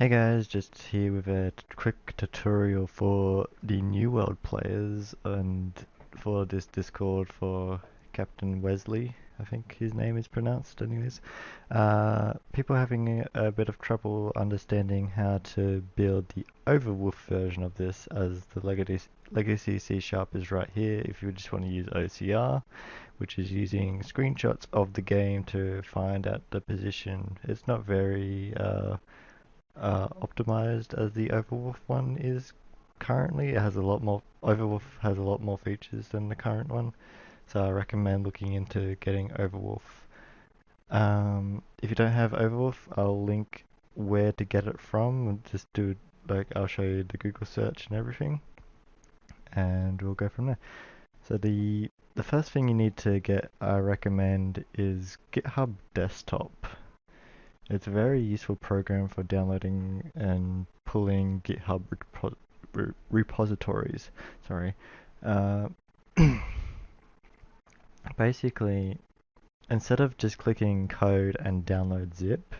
Hey guys, just here with a quick tutorial for the New World players and for this Discord for Captain Wesley, I think his name is pronounced anyways. People having a bit of trouble understanding how to build the Overwolf version of this, as the legacy C# is right here if you just want to use OCR, which is using screenshots of the game to find out the position. It's not very optimized as the Overwolf one is currently. It has a lot more. Overwolf has a lot more features than the current one, so I recommend looking into getting Overwolf. If you don't have Overwolf, I'll link where to get it from. And just do I'll show you the Google search and everything, and we'll go from there. So the first thing you need to get, I recommend, is Github Desktop. It's a very useful program for downloading and pulling GitHub repositories. Sorry. Uh, Basically, instead of just clicking code and download zip,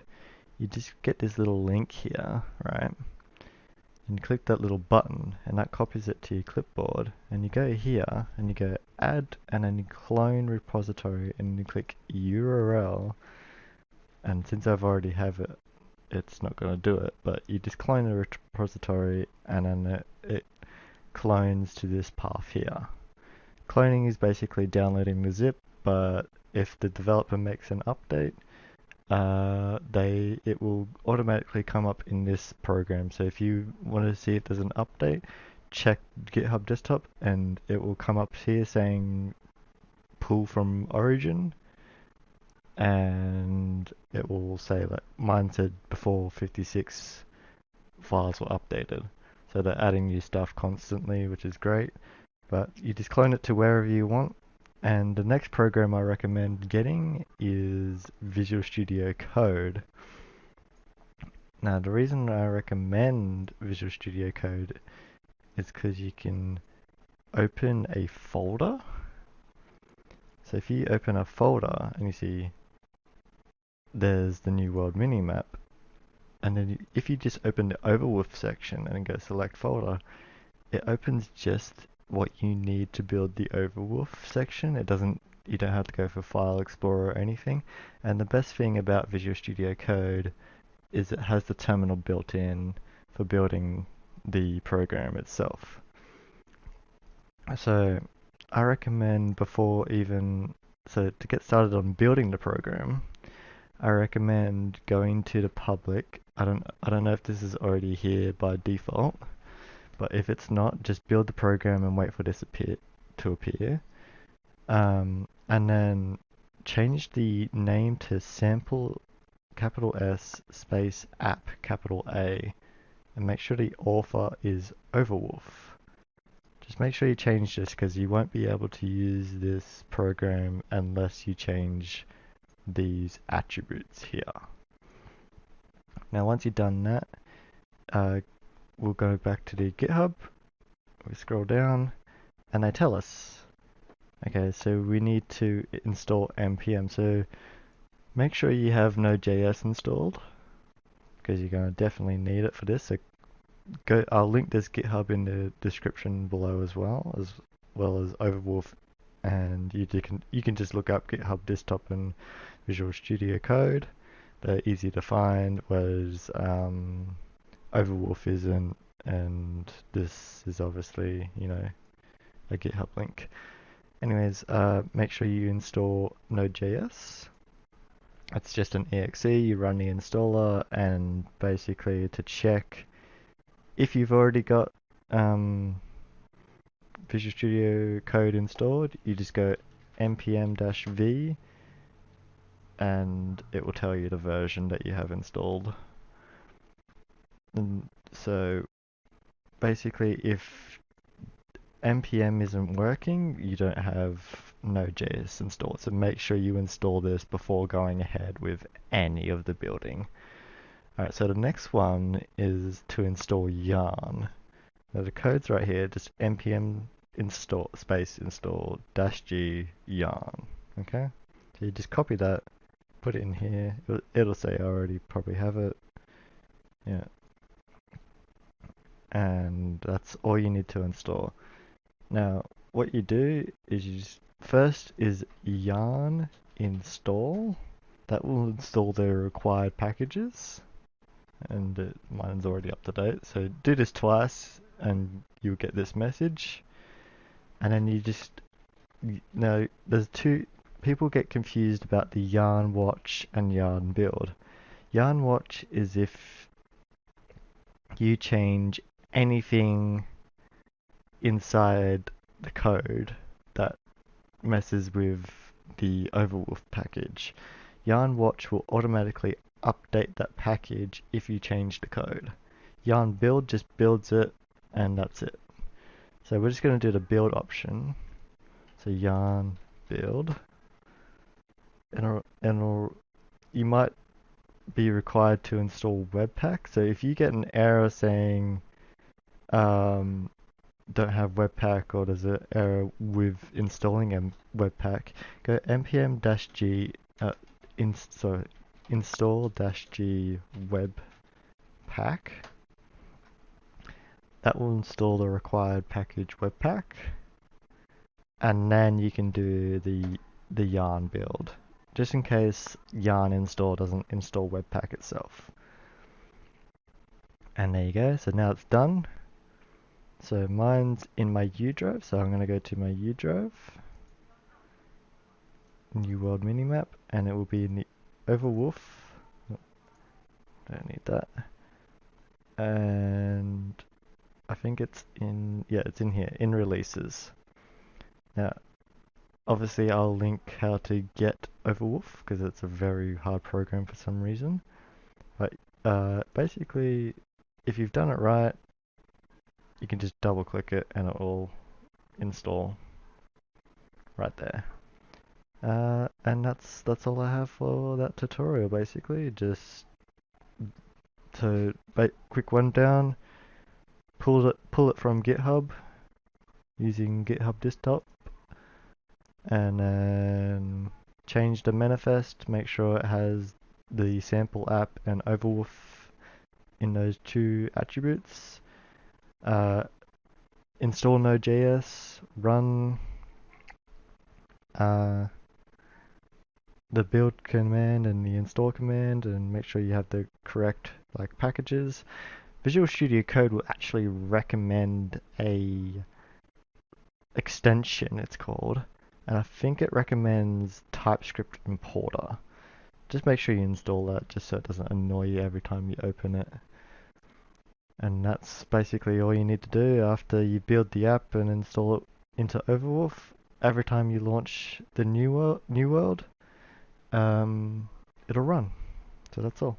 you just get this little link here, right? And you click that little button, and that copies it to your clipboard. And you go here, and you go add, and then you clone repository, and you click URL. And since I've already have it, it's not going to do it, but you just clone the repository and then it clones to this path here. Cloning is basically downloading the zip, but if the developer makes an update, it will automatically come up in this program. So if you want to see if there's an update, check GitHub Desktop and it will come up here saying pull from origin, and it will say, like mine said before, 56 files were updated. So they're adding new stuff constantly, which is great. But you just clone it to wherever you want. And the next program I recommend getting is Visual Studio Code. Now the reason I recommend Visual Studio Code is because you can open a folder. So if you open a folder and you see there's the New World Minimap, and then if you just open the Overwolf section and go select folder, it opens just what you need to build the Overwolf section. You don't have to go for File Explorer or anything. And the best thing about Visual Studio Code is it has the terminal built in for building the program itself. So I recommend to get started on building the program, I recommend going to the public. I don't know if this is already here by default, but if it's not, just build the program and wait for this to appear. And then change the name to sample capital S space app capital A, and make sure the author is Overwolf. Just make sure you change this because you won't be able to use this program unless you change these attributes here. Now once you've done that, we'll go back to the GitHub, we scroll down, and they tell us, okay, so we need to install npm, so make sure you have Node.js installed, because you're going to definitely need it for this. So I'll link this GitHub in the description below as well as Overwolf, and you can just look up GitHub Desktop and Visual Studio Code. They're easy to find, whereas Overwolf isn't, and this is obviously, a GitHub link. Anyways, make sure you install Node.js. It's just an exe, you run the installer, and basically to check if you've already got Visual Studio Code installed, you just go npm-v and it will tell you the version that you have installed. And so basically if npm isn't working, you don't have Node.js installed. So make sure you install this before going ahead with any of the building. Alright, so the next one is to install yarn. Now the code's right here, just npm install -g yarn. Okay, so you just copy that, put it in here. It'll say I already probably have it. Yeah, and that's all you need to install. Now, what you do is first is yarn install. That will install the required packages, and mine's already up to date. So do this twice, and you'll get this message. And then now there's two. People get confused about the yarn watch and yarn build. Yarn watch is if you change anything inside the code that messes with the Overwolf package. Yarn watch will automatically update that package if you change the code. Yarn build just builds it, and that's it. So we're just going to do the build option. So yarn build, and you might be required to install Webpack. So if you get an error saying don't have Webpack, or there's an error with installing a Webpack, go npm-g install-g webpack. That will install the required package Webpack, and then you can do the yarn build, just in case yarn install doesn't install Webpack itself. And there you go. So now it's done. So mine's in my U drive, so I'm going to go to my U drive, NewWorldMinimap, and it will be in the Overwolf. Don't need that. And I think it's in, yeah, it's in here, in releases. Now, obviously I'll link how to get Overwolf, because it's a very hard program for some reason. But basically, if you've done it right, you can just double click it and it will install right there. And that's all I have for that tutorial, basically. Just to quick rundown, pull it from GitHub using GitHub Desktop, and then change the manifest, make sure it has the sample app and Overwolf in those two attributes. Install Node.js, run the build command and the install command, and make sure you have the correct packages. Visual Studio Code will actually recommend a extension, it's called, and I think it recommends TypeScript importer. Just make sure you install that, just so it doesn't annoy you every time you open it. And that's basically all you need to do after you build the app and install it into Overwolf. Every time you launch the new world, it'll run. So that's all.